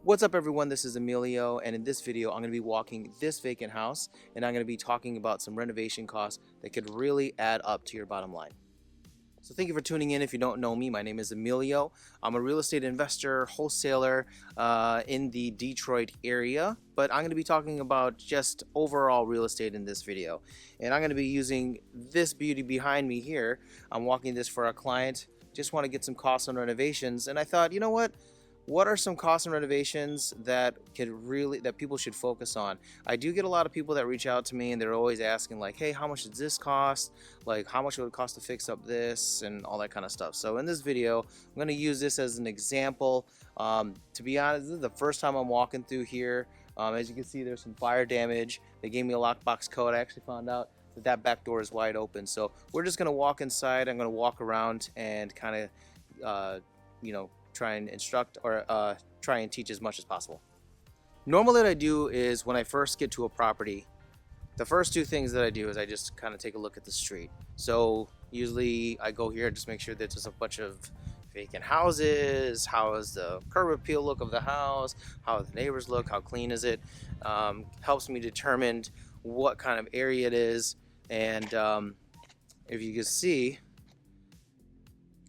What's up everyone, this is Emilio, and in this video I'm going to be walking this vacant house and I'm going to be talking about some renovation costs that could really add up to your bottom line. So thank you for tuning in. If you don't know me, my name is Emilio. I'm a real estate investor, wholesaler in the Detroit area, but I'm going to be talking about just overall real estate in this video. And I'm going to be using this beauty behind me here. I'm walking this for a client. Just want to get some costs on renovations, and I thought, you know what are some costs and renovations that people should focus on? I do get a lot of people that reach out to me and they're always asking like, hey, how much does this cost? Like, how much would it cost to fix up this and all that kind of stuff. So in this video, I'm going to use this as an example. To be honest, this is the first time I'm walking through here. As you can see, there's some fire damage. They gave me a lockbox code. I actually found out that back door is wide open. So we're just going to walk inside. I'm going to walk around and kind of, try and instruct or try and teach as much as possible. Normally what I do is when I first get to a property, the first two things that I do is I just kind of take a look at the street. So usually I go here and just make sure that there's a bunch of vacant houses. How is the curb appeal look of the house? How do the neighbors look? How clean is it? Helps me determine what kind of area it is. And if you can see,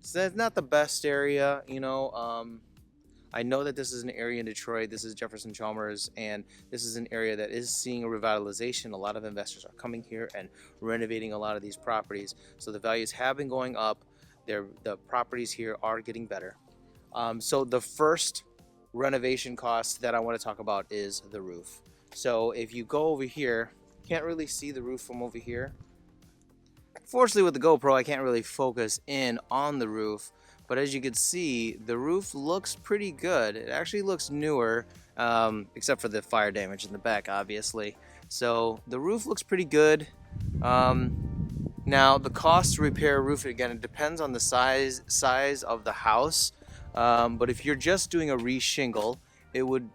so it's not the best area, I know that this is an area in Detroit. This is Jefferson Chalmers, and this is an area that is seeing a revitalization. A lot of investors are coming here and renovating a lot of these properties. So the values have been going up. The properties here are getting better. So the first renovation cost that I want to talk about is the roof. So if you go over here, can't really see the roof from over here. Fortunately with the GoPro I can't really focus in on the roof, but as you can see the roof looks pretty good. It actually looks newer, except for the fire damage in the back obviously. So the roof looks pretty good. Now the cost to repair a roof, again, it depends on the size of the house, but if you're just doing a re-shingle, it would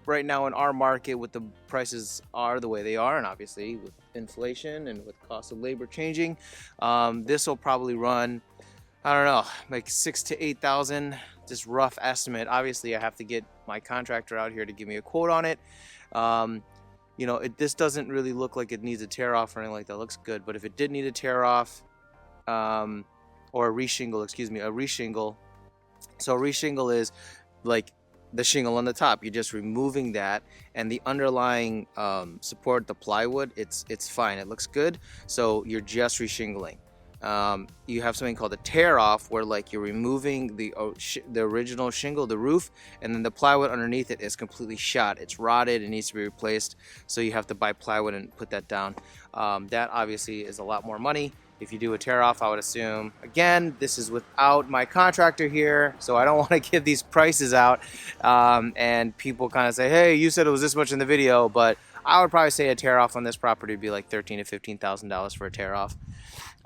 right now in our market, with the prices are the way they are, and obviously with inflation and with cost of labor changing, this will probably run, I don't know, like 6,000 to 8,000, just rough estimate. Obviously I have to get my contractor out here to give me a quote on it. This doesn't really look like it needs a tear off or anything like that. It looks good, but if it did need a tear off, or a reshingle, a reshingle. So a reshingle is like the shingle on the top. You're just removing that, and the underlying support, the plywood, it's fine, it looks good. So you're just reshingling. You have something called a tear off, where like you're removing the original shingle, the roof, and then the plywood underneath it is completely shot. It's rotted, it needs to be replaced, so you have to buy plywood and put that down. That obviously is a lot more money. If you do a tear off, I would assume, again, this is without my contractor here, so I don't want to give these prices out, and people kind of say, hey, you said it was this much in the video, but I would probably say a tear off on this property would be like $13,000 to $15,000 for a tear off.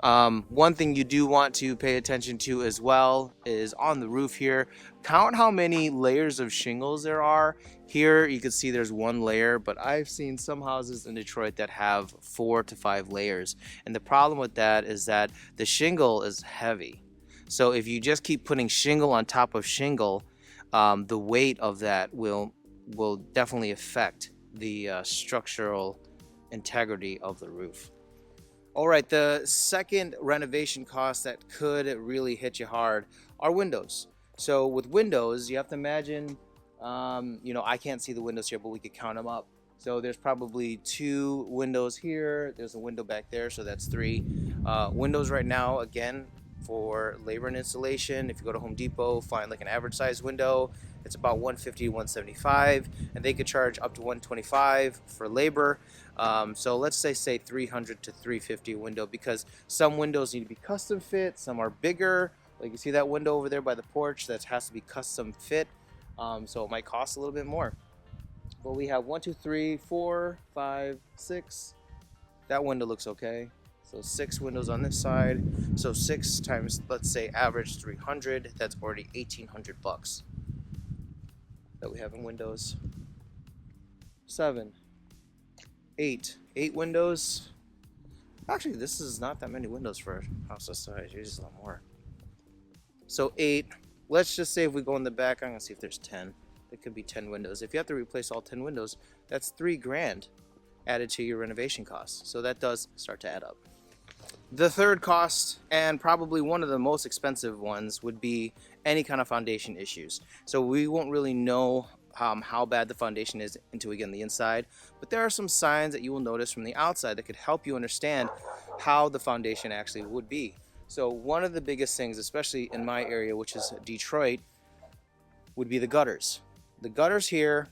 One thing you do want to pay attention to as well is on the roof here, count how many layers of shingles there are. Here you can see there's one layer, but I've seen some houses in Detroit that have 4 to 5 layers. And the problem with that is that the shingle is heavy. So if you just keep putting shingle on top of shingle, the weight of that will definitely affect the structural integrity of the roof. All right, the second renovation cost that could really hit you hard are windows. So with windows, you have to imagine, I can't see the windows here, but we could count them up. So there's probably 2 windows here. There's a window back there, so that's 3. Windows right now, again, for labor and installation, if you go to Home Depot, find like an average size window, it's about $150 to $175, and they could charge up to $125 for labor. So let's say $300 to $350 a window, because some windows need to be custom fit, some are bigger. Like you see that window over there by the porch, that has to be custom fit, so it might cost a little bit more. But we have 1, 2, 3, 4, 5, 6. That window looks okay. So 6 windows on this side. So 6 times, let's say average 300, that's already $1,800 that we have in windows. 7, 8 windows. Actually, this is not that many windows for a house this size. Usually a lot more. So 8. Let's just say if we go in the back, I'm gonna see if there's 10. it could be 10 windows. If you have to replace all 10 windows, that's $3,000 added to your renovation costs. So that does start to add up. The third cost, and probably one of the most expensive ones, would be any kind of foundation issues. So we won't really know how bad the foundation is until we get on the inside, but there are some signs that you will notice from the outside that could help you understand how the foundation actually would be. So one of the biggest things, especially in my area, which is Detroit, would be the gutters. The gutters here,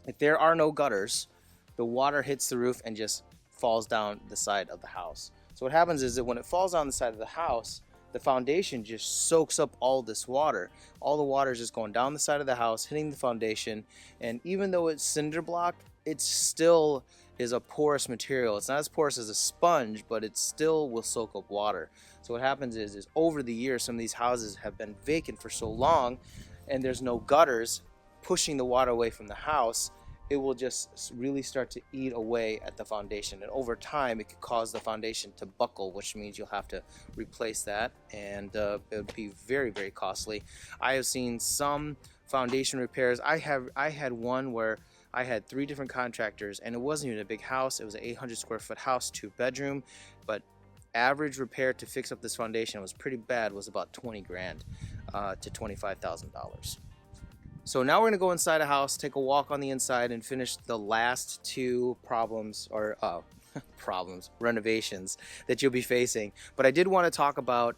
if there are no gutters, the water hits the roof and just falls down the side of the house. So what happens is that when it falls down the side of the house, the foundation just soaks up all this water. All the water is just going down the side of the house, hitting the foundation, and even though it's cinder block, it still is a porous material. It's not as porous as a sponge, but it still will soak up water. So what happens is over the years, some of these houses have been vacant for so long, and there's no gutters pushing the water away from the house. It will just really start to eat away at the foundation, and over time it could cause the foundation to buckle, which means you'll have to replace that, and it would be very, very costly. I have seen some foundation repairs. I had one where I had 3 different contractors, and it wasn't even a big house. It was an 800 square foot house, 2-bedroom, but average repair to fix up this foundation was pretty bad, was about $20,000 to $25,000. So now we're going to go inside a house, take a walk on the inside, and finish the last 2 problems, or renovations that you'll be facing. But I did want to talk about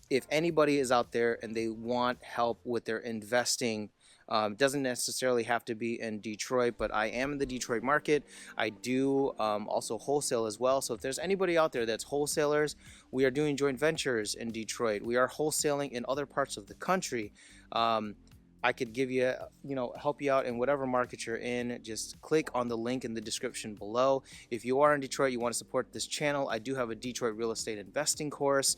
if anybody is out there and they want help with their investing. Doesn't necessarily have to be in Detroit, but I am in the Detroit market. I do also wholesale as well. So if there's anybody out there that's wholesalers, we are doing joint ventures in Detroit. We are wholesaling in other parts of the country. I could give you, help you out in whatever market you're in. Just click on the link in the description below. If you are in Detroit, you want to support this channel, I do have a Detroit real estate investing course.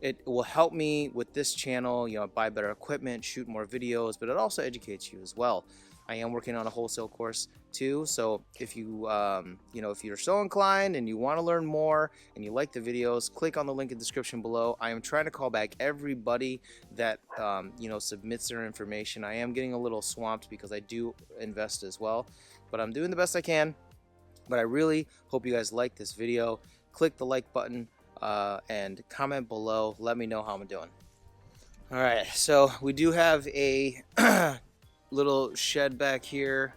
It will help me with this channel, buy better equipment, shoot more videos, but it also educates you as well. I am working on a wholesale course too, so if you, if you're so inclined and you want to learn more and you like the videos, click on the link in the description below. I am trying to call back everybody that, submits their information. I am getting a little swamped because I do invest as well, but I'm doing the best I can. But I really hope you guys like this video. Click the like button and comment below. Let me know how I'm doing. All right, so we do have a little shed back here,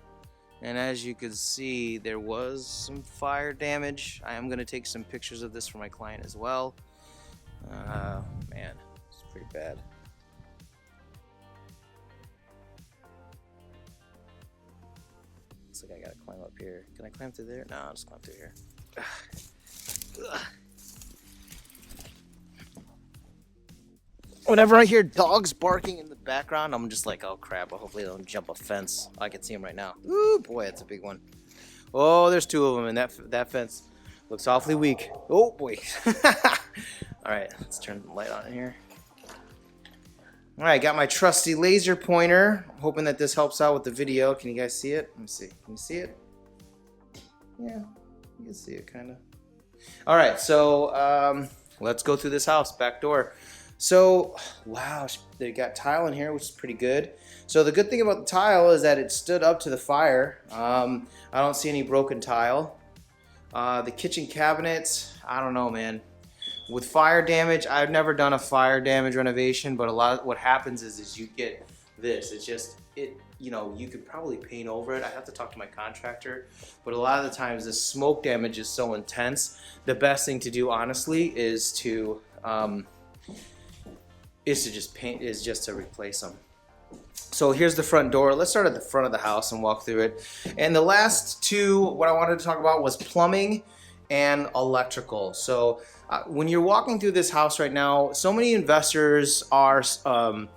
and as you can see, there was some fire damage. I am going to take some pictures of this for my client as well. Man, it's pretty bad. Looks like I gotta climb up here. Can I climb through there? No, I'll just climb through here. Whenever I hear dogs barking in the background, I'm just like, oh crap, well, hopefully they don't jump a fence. I can see them right now. Ooh, boy, that's a big one. Oh, there's 2 of them, and that fence looks awfully weak. Oh, boy. All right, let's turn the light on in here. All right, got my trusty laser pointer. I'm hoping that this helps out with the video. Can you guys see it? Let me see. Can you see it? Yeah, you can see it, kind of. All right, so let's go through this house, back door. So, wow, they got tile in here, which is pretty good. So the good thing about the tile is that it stood up to the fire. I don't see any broken tile. The kitchen cabinets, I don't know, man. With fire damage, I've never done a fire damage renovation, but what happens is you get this. It's just, you could probably paint over it. I have to talk to my contractor, but a lot of the times the smoke damage is so intense. The best thing to do, honestly, is to just to replace them. So here's the front door. Let's start at the front of the house and walk through it. And the last 2, what I wanted to talk about was plumbing and electrical. So when you're walking through this house right now, so many investors are, a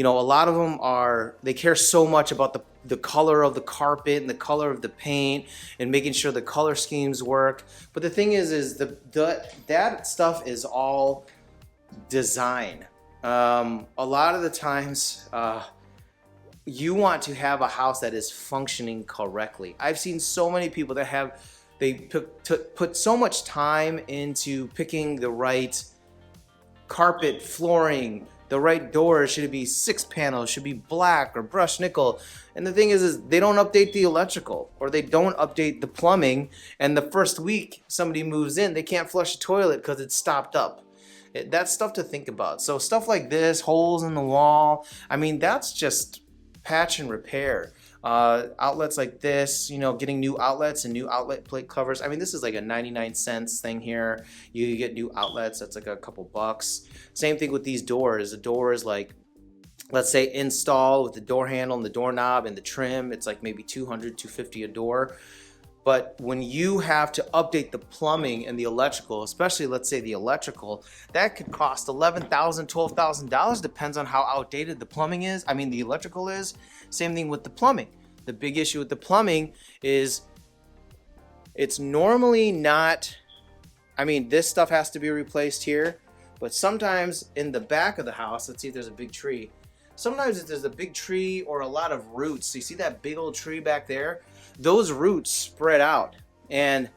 lot of them they care so much about the color of the carpet and the color of the paint and making sure the color schemes work. But the thing is that stuff is all design. A lot of the times, you want to have a house that is functioning correctly. I've seen so many people that put so much time into picking the right carpet, flooring, The right door should be 6 panels, should be black or brushed nickel. And the thing is they don't update the electrical, or they don't update the plumbing, and the first week somebody moves in, they can't flush a toilet because it's stopped up. That's stuff to think about. So stuff like this, holes in the wall, I mean, that's just patch and repair. Outlets like this, you know, getting new outlets and new outlet plate covers. I mean, this is like a 99 cents thing here. You get new outlets, that's like a couple bucks. Same thing with these doors. The door is like, let's say install with the door handle and the doorknob and the trim, it's like maybe 200, 250 a door. But when you have to update the plumbing and the electrical, especially let's say the electrical, that could cost $11,000, $12,000, depends on how outdated the plumbing is. I mean, the electrical is. Same thing with the plumbing. The big issue with the plumbing is it's normally not, I mean, this stuff has to be replaced here, but sometimes in the back of the house, let's see if there's a big tree. Sometimes if there's a big tree or a lot of roots, so you see that big old tree back there? Those roots spread out, and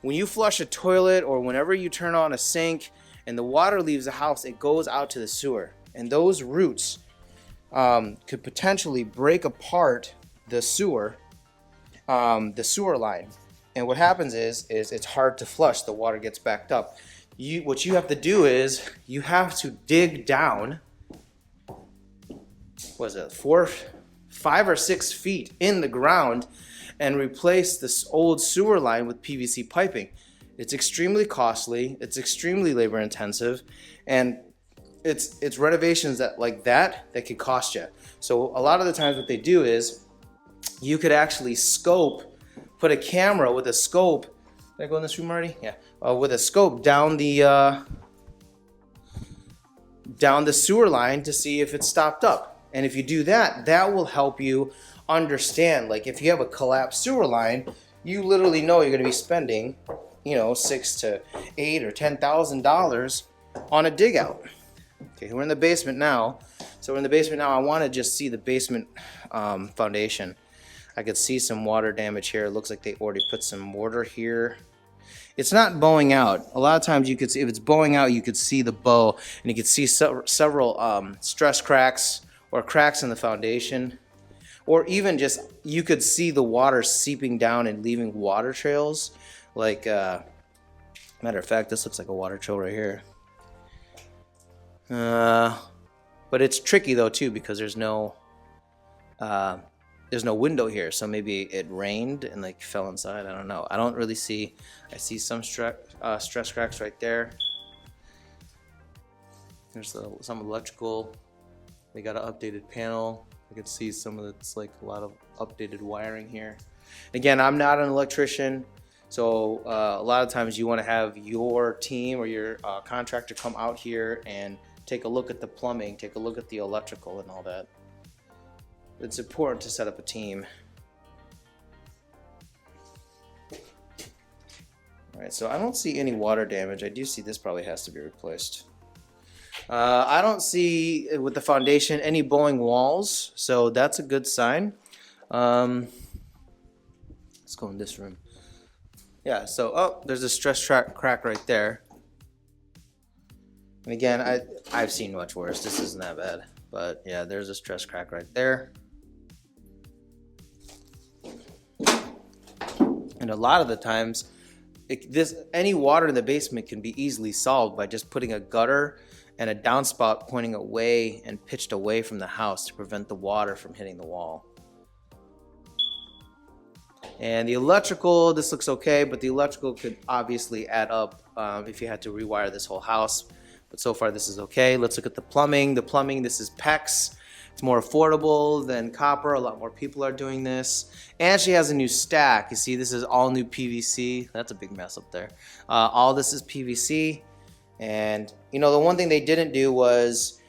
when you flush a toilet or whenever you turn on a sink and the water leaves the house, it goes out to the sewer, and those roots could potentially break apart the sewer line. And what happens is it's hard to flush. The water gets backed up. What you have to do is you have to dig down, what is it, 5 or 6 feet in the ground and replace this old sewer line with PVC piping. It's extremely costly, it's extremely labor intensive, and it's renovations that could cost you. So a lot of the times what they do is you could actually put a camera with a scope. Did I go in this room already? Yeah. With a scope down the sewer line to see if it's stopped up. And if you do that, that will help you understand, like if you have a collapsed sewer line, you literally know you're going to be spending, you know, $6,000 to $8,000 or $10,000 on a dig out. Okay, we're in the basement now. So we're in the basement now. I want to just see the basement foundation. I could see some water damage here. It looks like they already put some mortar here. It's not bowing out. A lot of times you could see, if it's bowing out, you could see the bow, and you could see several stress cracks or cracks in the foundation. Or even just, you could see the water seeping down and leaving water trails. Like, matter of fact, this looks like a water trail right here. But it's tricky though too, because there's no window here. So maybe it rained and like fell inside. I don't know. I don't really see. I see some stress cracks right there. There's some electrical. They got an updated panel. I could see some of it's like a lot of updated wiring here. Again, I'm not an electrician, so a lot of times you want to have your team or your contractor come out here and take a look at the plumbing, take a look at the electrical and all that. It's important to set up a team. All right, so I don't see any water damage. I do see this probably has to be replaced. I don't see with the foundation any bowing walls, so that's a good sign. Let's go in this room. Yeah, so there's a stress crack right there. And again, I've seen much worse. This isn't that bad, but yeah, there's a stress crack right there. And a lot of the times, any water in the basement can be easily solved by just putting a gutter and a downspout pointing away and pitched away from the house to prevent the water from hitting the wall. And the electrical, this looks okay, but the electrical could obviously add up if you had to rewire this whole house. But so far this is okay. Let's look at the plumbing. The plumbing, this is PEX. It's more affordable than copper. A lot more people are doing this. And she has a new stack. You see, this is all new PVC. That's a big mess up there. All this is PVC. And, you know, the one thing they didn't do was,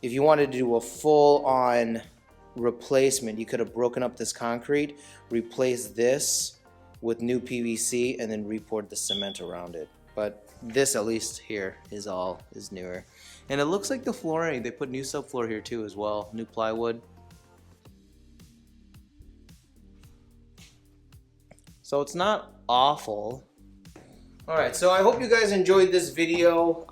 if you wanted to do a full-on replacement, you could have broken up this concrete, replaced this with new PVC, and then re-poured the cement around it. But this, at least here, is newer. And it looks like the flooring, they put new subfloor here too as well, new plywood. So it's not awful. Alright, so I hope you guys enjoyed this video.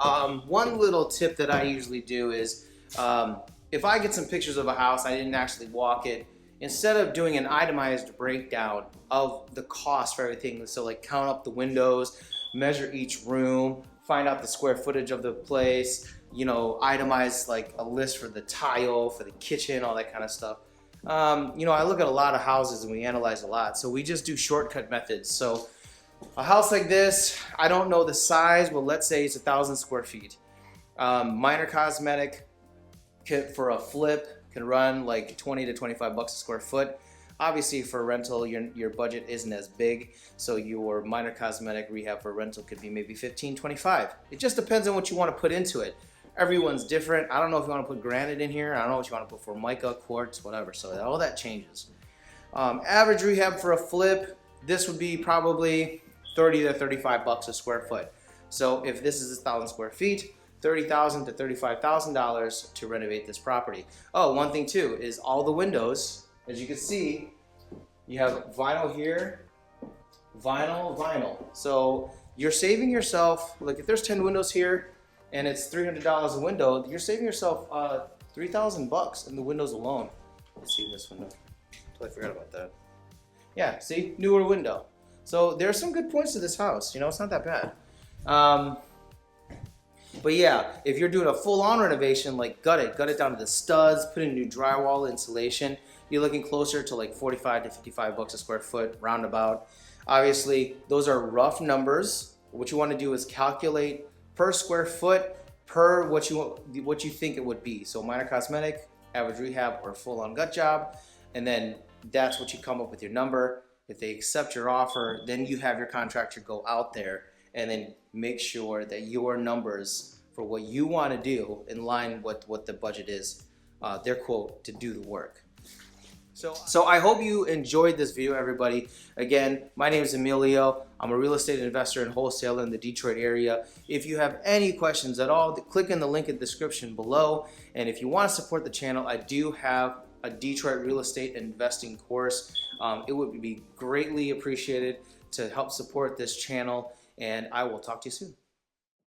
One little tip that I usually do is If I get some pictures of a house, I didn't actually walk it, instead of doing an itemized breakdown of the cost for everything, so like count up the windows, measure each room, find out the square footage of the place, you know, itemize like a list for the tile, for the kitchen, all that kind of stuff. You know, I look at a lot of houses and we analyze a lot, so we just do shortcut methods. So a house like this, I don't know the size, but let's say it's 1,000 square feet. Minor cosmetic for a flip can run like 20 to 25 bucks a square foot. Obviously for rental, your budget isn't as big, so your minor cosmetic rehab for rental could be maybe 15, 25. It just depends on what you want to put into it. Everyone's different. I don't know if you want to put granite in here. I don't know what you want to put for mica, quartz, whatever. So all that changes. Average rehab for a flip, this would be probably 30 to 35 bucks a square foot. So if this is 1,000 square feet, $30,000 to $35,000 to renovate this property. Oh, one thing too is all the windows, as you can see, you have vinyl here, vinyl, vinyl. So you're saving yourself, like if there's 10 windows here and it's $300 a window, you're saving yourself 3,000 bucks in the windows alone. Let's see this window. Totally forgot about that. Yeah, see, newer window. So there are some good points to this house. You know, it's not that bad. But yeah, if you're doing a full-on renovation, like gut it down to the studs, put in new drywall, insulation, you're looking closer to like 45 to 55 bucks a square foot, roundabout. Obviously, those are rough numbers. What you want to do is calculate per square foot per what you think it would be. So minor cosmetic, average rehab, or full-on gut job, and then that's what you come up with your number. If they accept your offer, then you have your contractor go out there and then make sure that your numbers for what you want to do in line with what the budget is, their quote, to do the work. So I hope you enjoyed this video, everybody. Again, my name is Emilio. I'm a real estate investor and wholesaler in the Detroit area. If you have any questions at all, click in the link in the description below. And if you want to support the channel, I do have a Detroit real estate investing course. It would be greatly appreciated to help support this channel, and I will talk to you soon.